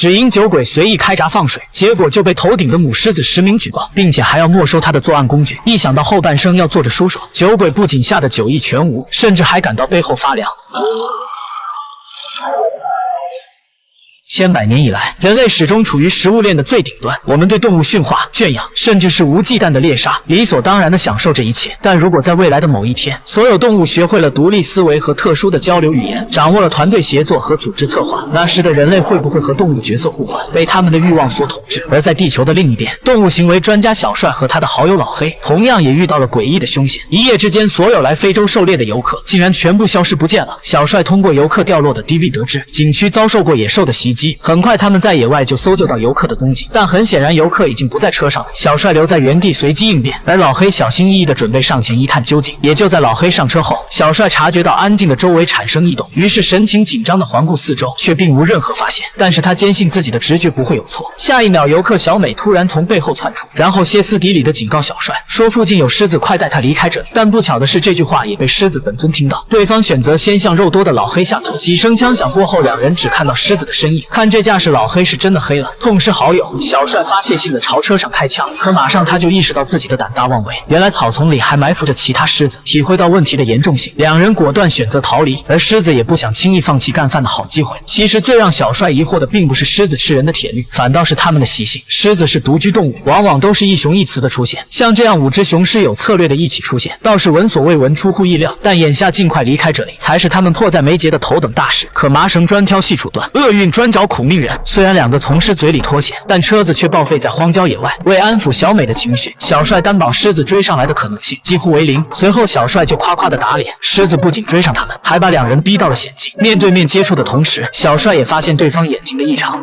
只因酒鬼随意开闸放水，结果就被头顶的母狮子实名举报，并且还要没收他的作案工具。一想到后半生要做着舒爽，酒鬼不仅吓得酒意全无，甚至还感到背后发凉。千百年以来，人类始终处于食物链的最顶端。我们对动物驯化、圈养，甚至是无忌惮的猎杀，理所当然地享受这一切。但如果在未来的某一天，所有动物学会了独立思维和特殊的交流语言，掌握了团队协作和组织策划，那时的人类会不会和动物角色互换，被他们的欲望所统治？而在地球的另一边，动物行为专家小帅和他的好友老黑，同样也遇到了诡异的凶险。一夜之间，所有来非洲狩猎的游客竟然全部消失不见了。小帅通过游客掉落的 DV 得知，景区遭受过野兽的袭击。很快他们在野外就搜救到游客的踪迹，但很显然游客已经不在车上了。小帅留在原地随机应变，而老黑小心翼翼地准备上前一探究竟。也就在老黑上车后，小帅察觉到安静的周围产生异动，于是神情紧张地环顾四周，却并无任何发现。但是他坚信自己的直觉不会有错。下一秒，游客小美突然从背后窜出，然后歇斯底里地警告小帅，说附近有狮子，快带他离开这里。但不巧的是，这句话也被狮子本尊听到，对方选择先向肉多的老黑下thủ。几声枪响过后，两人只看到狮子的身影。看这架势，老黑是真的黑了。痛失好友，小帅发泄性的朝车上开枪，可马上他就意识到自己的胆大妄为，原来草丛里还埋伏着其他狮子。体会到问题的严重性，两人果断选择逃离，而狮子也不想轻易放弃干饭的好机会。其实最让小帅疑惑的并不是狮子吃人的铁律，反倒是他们的习性。狮子是独居动物，往往都是一雄一雌的出现，像这样5只雄狮有策略的一起出现，倒是闻所未闻，出乎意料。但眼下尽快离开这里，才是他们迫在眉睫的头等大事。可麻绳专挑细处断，厄运专找苦命人。虽然两个从狮嘴里脱险，但车子却报废在荒郊野外。为安抚小美的情绪，小帅担保狮子追上来的可能性几乎为0。随后小帅就夸夸的打脸，狮子不仅追上他们，还把两人逼到了险境。面对面接触的同时，小帅也发现对方眼睛的异常。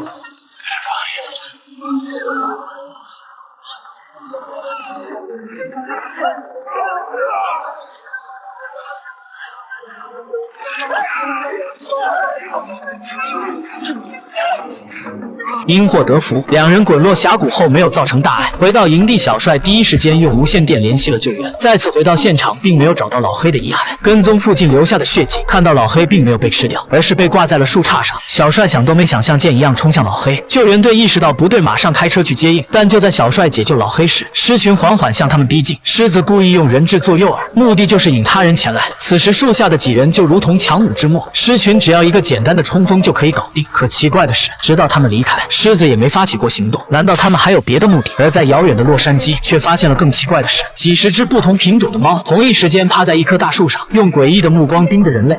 因祸得福，两人滚落峡谷后没有造成大碍。回到营地，小帅第一时间用无线电联系了救援。再次回到现场，并没有找到老黑的遗骸，跟踪附近留下的血迹，看到老黑并没有被吃掉，而是被挂在了树杈上。小帅想都没想，像箭一样冲向老黑。救援队意识到不对，马上开车去接应。但就在小帅解救老黑时，狮群缓缓向他们逼近。狮子故意用人质做诱饵，目的就是引他人前来。此时树下的几人就如同强弩之末，狮群只要一个简单的冲锋就可以搞定。可奇怪的是，直到他们离开，狮子也没发起过行动。难道他们还有别的目的？而在遥远的洛杉矶，却发现了更奇怪的事：几十只不同品种的猫同一时间趴在一棵大树上，用诡异的目光盯着人类。